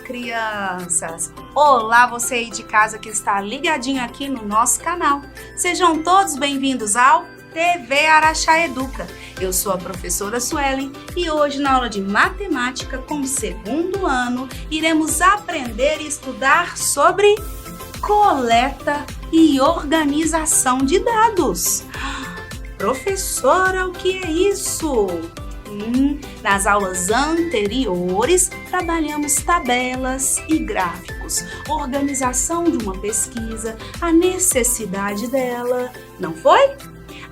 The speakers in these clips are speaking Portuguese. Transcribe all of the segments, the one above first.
crianças! Olá, você aí de casa que está ligadinho aqui no nosso canal. Sejam todos bem-vindos ao TV Araxá Educa. Eu sou a professora Suelen e hoje na aula de matemática com o segundo ano iremos aprender e estudar sobre coleta e organização de dados. Professora, o que é isso? Nas aulas anteriores, trabalhamos tabelas e gráficos, organização de uma pesquisa, a necessidade dela, não foi?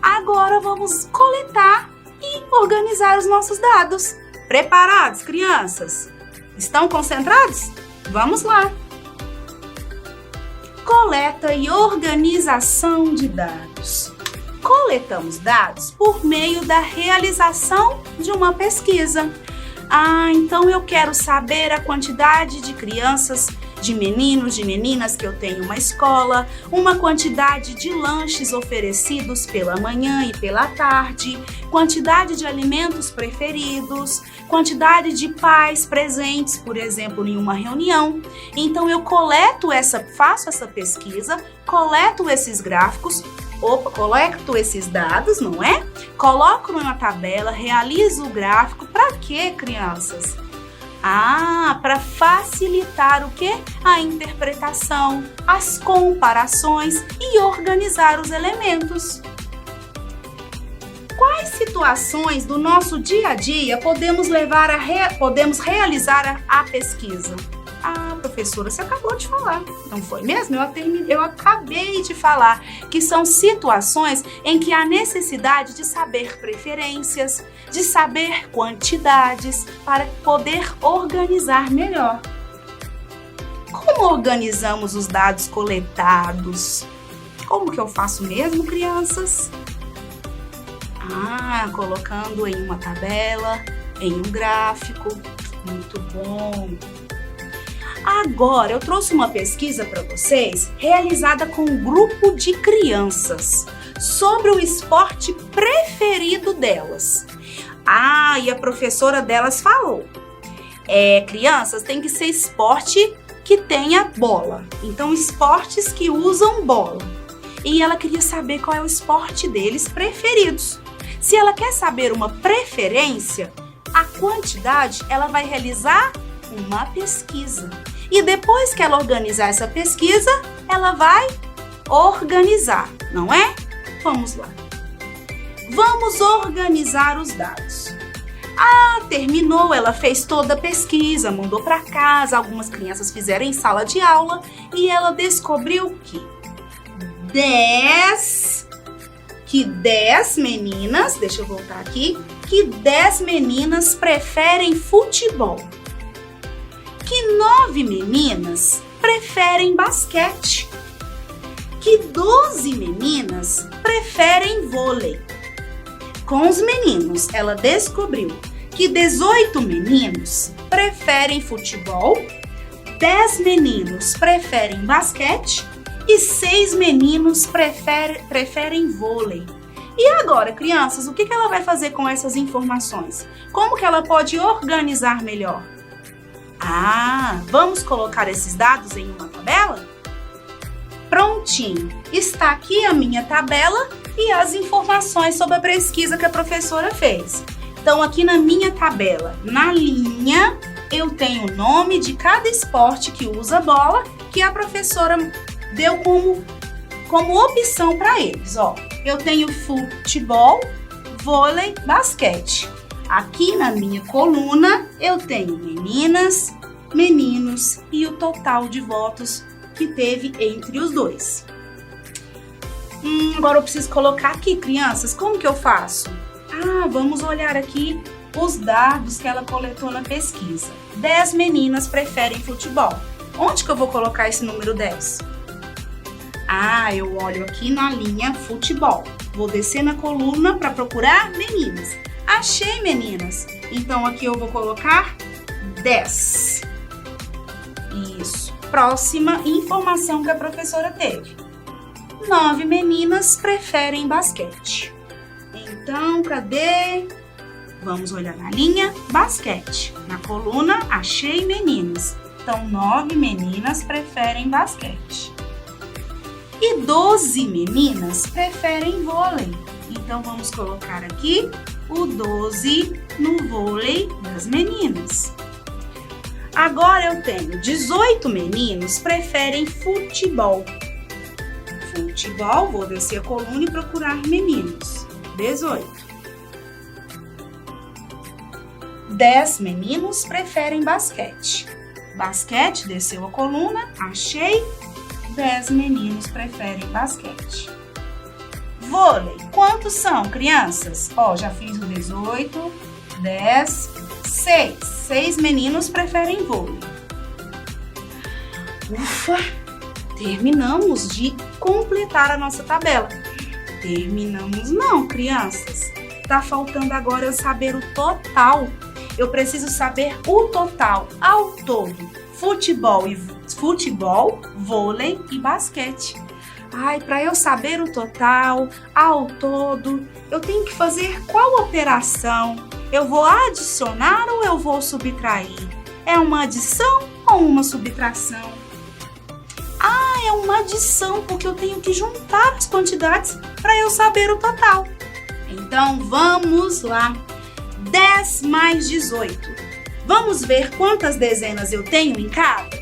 Agora vamos coletar e organizar os nossos dados. Preparados, crianças? Estão concentrados? Vamos lá! Coleta e organização de dados. Coletamos dados por meio da realização de uma pesquisa. Então eu quero saber a quantidade de crianças, de meninos, de meninas que eu tenho em uma escola, uma quantidade de lanches oferecidos pela manhã e pela tarde, quantidade de alimentos preferidos, quantidade de pais presentes, por exemplo, em uma reunião. Então eu faço essa pesquisa, coleto esses gráficos, coleto esses dados, não é? Coloco numa tabela, realizo o gráfico. Para quê, crianças? Para facilitar o quê? A interpretação, as comparações e organizar os elementos. Quais situações do nosso dia a dia podemos realizar a pesquisa? Professora, você acabou de falar, não foi mesmo? Eu acabei de falar que são situações em que há necessidade de saber preferências, de saber quantidades para poder organizar melhor. Como organizamos os dados coletados? Como que eu faço mesmo, crianças? Colocando em uma tabela, em um gráfico. Muito bom! Agora, eu trouxe uma pesquisa para vocês, realizada com um grupo de crianças, sobre o esporte preferido delas. E a professora delas falou, crianças, tem que ser esporte que tenha bola. Então, esportes que usam bola. E ela queria saber qual é o esporte deles preferidos. Se ela quer saber uma preferência, a quantidade, ela vai realizar uma pesquisa. E depois que ela organizar essa pesquisa, ela vai organizar, não é? Vamos lá. Vamos organizar os dados. Terminou, ela fez toda a pesquisa, mandou para casa, algumas crianças fizeram em sala de aula e ela descobriu que 10 meninas, deixa eu voltar aqui, que 10 meninas preferem futebol. Que 9 meninas preferem basquete, que 12 meninas preferem vôlei. Com os meninos, ela descobriu que 18 meninos preferem futebol, 10 meninos preferem basquete e 6 meninos preferem vôlei. E agora, crianças, o que ela vai fazer com essas informações? Como que ela pode organizar melhor? Vamos colocar esses dados em uma tabela? Prontinho! Está aqui a minha tabela e as informações sobre a pesquisa que a professora fez. Então, aqui na minha tabela, na linha, eu tenho o nome de cada esporte que usa bola, que a professora deu como opção para eles. Eu tenho futebol, vôlei, basquete. Aqui na minha coluna, eu tenho meninas, meninos e o total de votos que teve entre os dois. Agora eu preciso colocar aqui, crianças, como que eu faço? Vamos olhar aqui os dados que ela coletou na pesquisa. 10 meninas preferem futebol. Onde que eu vou colocar esse número 10? Eu olho aqui na linha futebol. Vou descer na coluna para procurar meninas. Achei, meninas. Então, aqui eu vou colocar 10. Isso. Próxima informação que a professora teve. 9 meninas preferem basquete. Então, cadê? Vamos olhar na linha basquete. Na coluna, achei meninas. Então, 9 meninas preferem basquete. E 12 meninas preferem vôlei. Então, vamos colocar aqui o 12 no vôlei das meninas. Agora eu tenho 18 meninos preferem futebol. Futebol, vou descer a coluna e procurar meninos. 18. 10 meninos preferem basquete. Basquete, desceu a coluna, achei. 10 meninos preferem basquete. Vôlei, quantos são, crianças? Ó, já fiz o 18, 10, 6. 6 meninos preferem vôlei. Ufa! Terminamos de completar a nossa tabela. Terminamos não, crianças. Tá faltando agora eu saber o total. Eu preciso saber o total ao todo. Futebol, vôlei e basquete. Ai, para eu saber o total ao todo, eu tenho que fazer qual operação? Eu vou adicionar ou eu vou subtrair? É uma adição ou uma subtração? Ah, é uma adição, porque eu tenho que juntar as quantidades para eu saber o total. Então, vamos lá. 10 mais 18. Vamos ver quantas dezenas eu tenho em cada?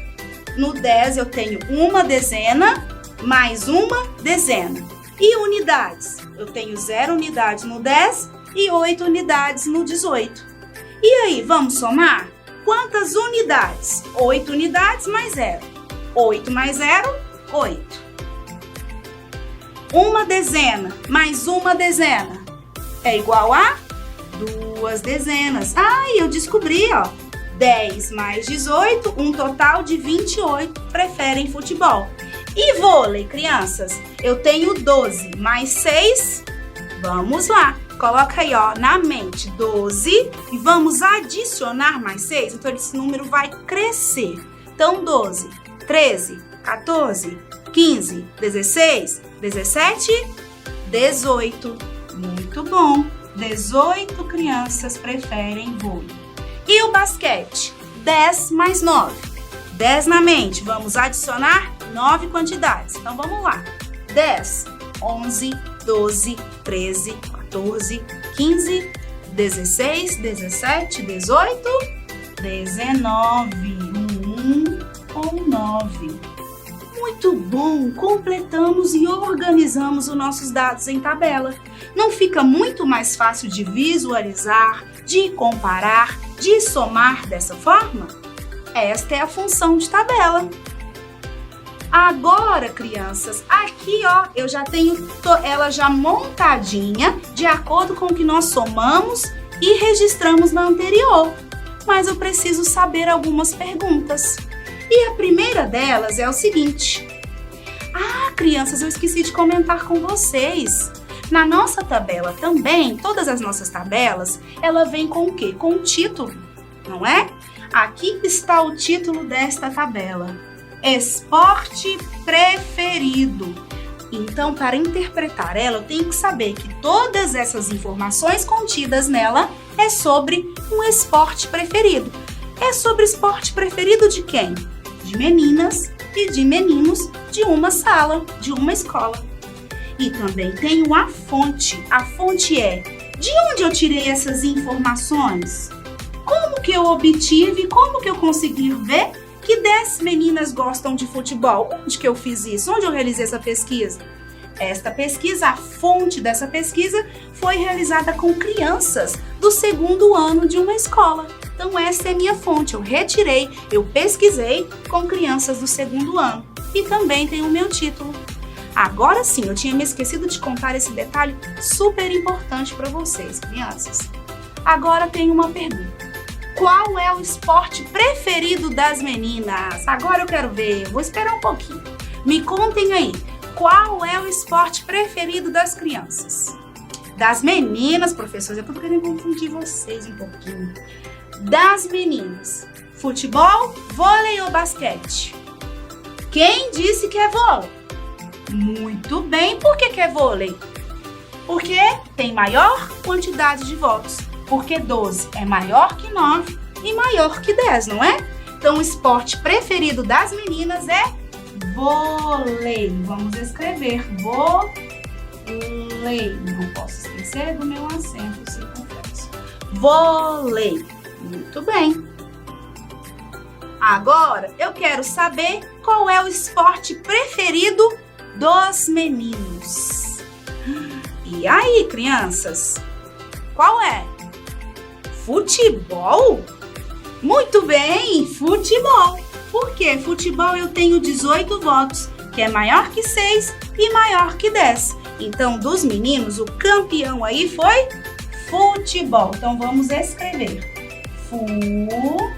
No 10 eu tenho uma dezena mais uma dezena. E unidades? Eu tenho 0 unidades no 10 e 8 unidades no 18. E aí, vamos somar? Quantas unidades? 8 unidades mais 0. 8 mais 0, 8. Uma dezena mais uma dezena é igual a 2 dezenas. Ah, eu descobri, ó. 10 mais 18, um total de 28 preferem futebol. E vôlei, crianças? Eu tenho 12 mais 6. Vamos lá. Coloca aí, ó, na mente 12 e vamos adicionar mais 6. Então, esse número vai crescer. Então, 12, 13, 14, 15, 16, 17, 18. Muito bom. 18 crianças preferem vôlei. E o basquete? 10 mais 9. 10 na mente. Vamos adicionar 9 quantidades. Então, vamos lá. 10, 11, 12, 13, 14, 15, 16, 17, 18, 19. 1 ou 9. Muito bom! Completamos e organizamos os nossos dados em tabela. Não fica muito mais fácil de visualizar, de comparar, de somar dessa forma? Esta é a função de tabela. Agora, crianças, aqui, ó, eu já tenho ela já montadinha de acordo com o que nós somamos e registramos na anterior. Mas eu preciso saber algumas perguntas. E a primeira delas é o seguinte. Ah, crianças, eu esqueci de comentar com vocês. Na nossa tabela também, todas as nossas tabelas, ela vem com o quê? Com o título, não é? Aqui está o título desta tabela. Esporte preferido. Então, para interpretar ela, eu tenho que saber que todas essas informações contidas nela é sobre um esporte preferido. É sobre esporte preferido de quem? De meninas e de meninos de uma sala, de uma escola. E também tenho a fonte. A fonte é de onde eu tirei essas informações? Como que eu obtive, como que eu consegui ver que 10 meninas gostam de futebol? Onde que eu fiz isso? Onde eu realizei essa pesquisa? Esta pesquisa, a fonte dessa pesquisa foi realizada com crianças do 2º ano de uma escola. Então, essa é a minha fonte. Eu retirei, eu pesquisei com crianças do 2º ano. E também tem o meu título. Agora sim, eu tinha me esquecido de contar esse detalhe super importante para vocês, crianças. Agora tem uma pergunta. Qual é o esporte preferido das meninas? Agora eu quero ver, vou esperar um pouquinho. Me contem aí, qual é o esporte preferido das crianças? Das meninas, professores, eu tô querendo confundir vocês um pouquinho. Das meninas, futebol, vôlei ou basquete? Quem disse que é vôlei? Muito bem, por que é vôlei? Porque tem maior quantidade de votos. Porque 12 é maior que 9 e maior que 10, não é? Então, o esporte preferido das meninas é vôlei. Vamos escrever vôlei. Não posso esquecer do meu acento circunflexo. Vôlei. Muito bem. Agora, eu quero saber qual é o esporte preferido dos meninos. E aí, crianças? Qual é? Futebol? Muito bem, futebol. Por quê? Futebol eu tenho 18 votos, que é maior que 6 e maior que 10. Então, dos meninos, o campeão aí foi futebol. Então, vamos escrever. Futebol.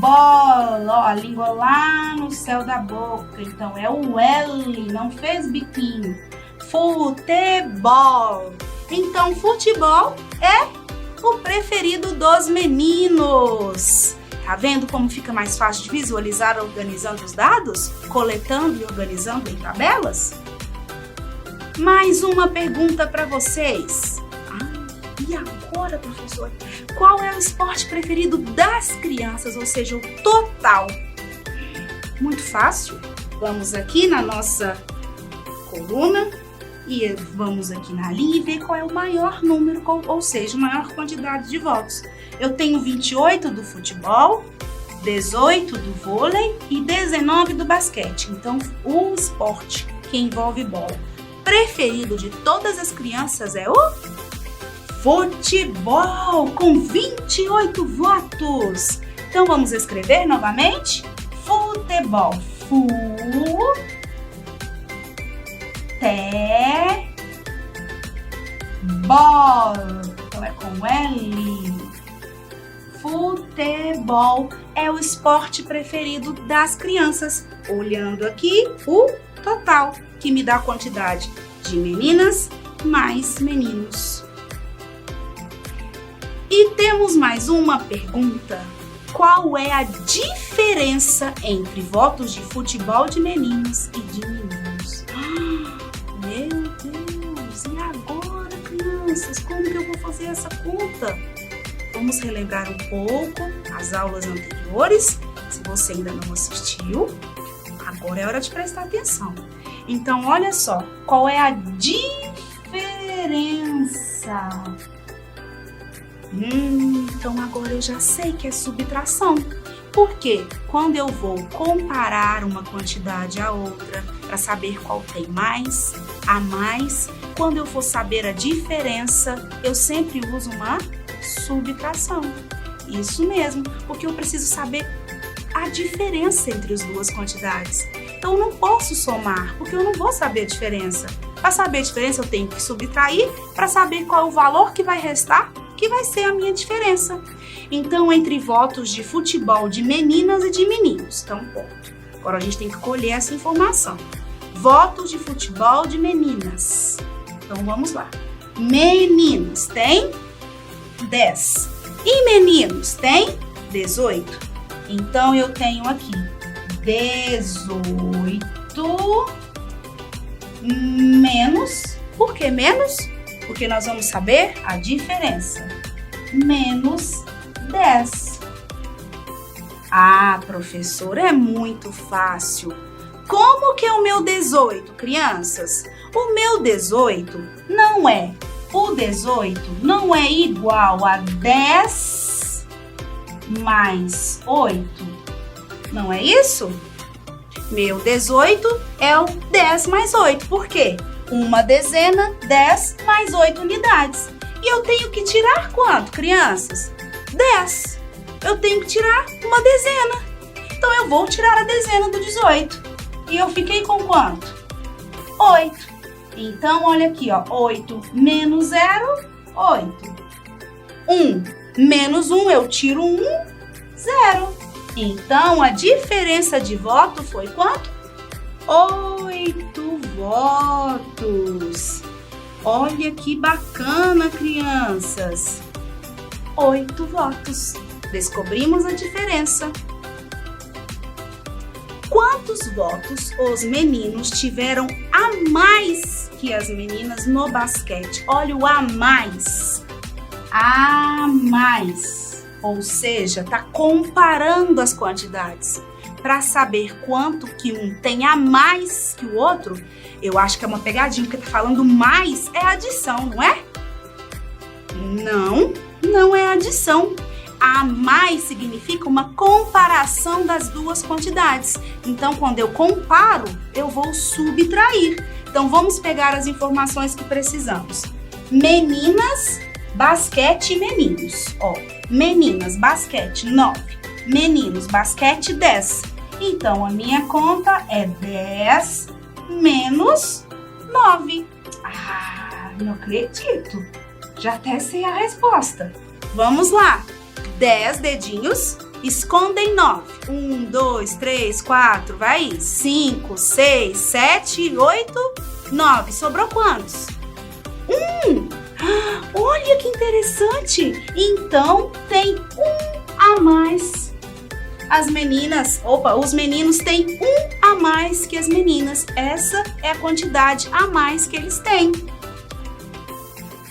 Ó, a língua lá no céu da boca. Então, é o L, não fez biquinho. Futebol. Então, futebol é o preferido dos meninos. Tá vendo como fica mais fácil de visualizar organizando os dados? Coletando e organizando em tabelas? Mais uma pergunta para vocês. E agora, professor? Qual é o esporte preferido das crianças, ou seja, o total? Muito fácil. Vamos aqui na nossa coluna e vamos aqui na linha e ver qual é o maior número, ou seja, a maior quantidade de votos. Eu tenho 28 do futebol, 18 do vôlei e 19 do basquete. Então, o esporte que envolve bola preferido de todas as crianças é o futebol, com 28 votos. Então, vamos escrever novamente? Futebol. Futebol. Então, é com L. Futebol é o esporte preferido das crianças. Olhando aqui o total, que me dá a quantidade de meninas mais meninos. E temos mais uma pergunta. Qual é a diferença entre votos de futebol de meninas e de meninos? Meu Deus! E agora, crianças? Como que eu vou fazer essa conta? Vamos relembrar um pouco as aulas anteriores. Se você ainda não assistiu, agora é hora de prestar atenção. Então, olha só. Qual é a diferença? Então agora eu já sei que é subtração. Porque quando eu vou comparar uma quantidade à outra para saber qual tem mais, a mais, quando eu for saber a diferença, eu sempre uso uma subtração. Isso mesmo, porque eu preciso saber a diferença entre as duas quantidades. Então eu não posso somar, porque eu não vou saber a diferença. Para saber a diferença, eu tenho que subtrair para saber qual é o valor que vai restar, que vai ser a minha diferença. Então, entre votos de futebol de meninas e de meninos. Então, ponto. Agora a gente tem que colher essa informação. Votos de futebol de meninas. Então, vamos lá. Meninos tem 10. E meninos tem 18. Então, eu tenho aqui 18 menos. Por que menos? Porque nós vamos saber a diferença. Menos 10. Ah, professora, é muito fácil. Como que é o meu 18, crianças? O meu 18 não é. O 18 não é igual a 10 mais 8. Não é isso? Meu 18 é o 10 mais 8. Por quê? Uma dezena, 10 mais 8 unidades. E eu tenho que tirar quanto, crianças? 10. Eu tenho que tirar uma dezena. Então, eu vou tirar a dezena do 18. E eu fiquei com quanto? 8. Então, olha aqui, ó. 8 menos 0, 8. 1 menos 1, eu tiro 1, 0. Então, a diferença de voto foi quanto? 8 votos. Olha que bacana, crianças. 8 votos. Descobrimos a diferença. Quantos votos os meninos tiveram a mais que as meninas no basquete? Olha o a mais. a mais, ou seja, está comparando as quantidades. Para saber quanto que um tem a mais que o outro, eu acho que é uma pegadinha, porque tá falando mais é adição, não é? Não, não é adição. A mais significa uma comparação das duas quantidades. Então, quando eu comparo, eu vou subtrair. Então, vamos pegar as informações que precisamos. Meninas, basquete e meninos. Ó, meninas, basquete, 9. Meninos, basquete, 10. Então, a minha conta é 10 menos 9. Ah, não acredito. Já até sei a resposta. Vamos lá. 10 dedinhos escondem 9. 1, 2, 3, 4, vai. 5, 6, 7, 8, 9. Sobrou quantos? 1. Olha que interessante. Então, tem 1 a mais. Os meninos têm 1 a mais que as meninas. Essa é a quantidade a mais que eles têm.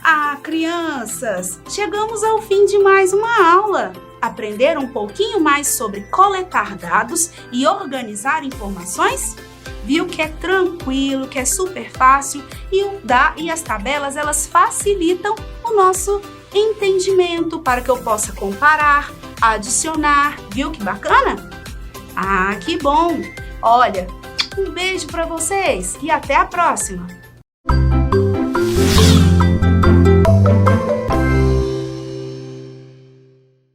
Ah, crianças, chegamos ao fim de mais uma aula. Aprenderam um pouquinho mais sobre coletar dados e organizar informações? Viu que é tranquilo, que é super fácil e as tabelas, elas facilitam o nosso entendimento para que eu possa comparar, adicionar. Viu que bacana? Ah, que bom! Olha, um beijo para vocês e até a próxima!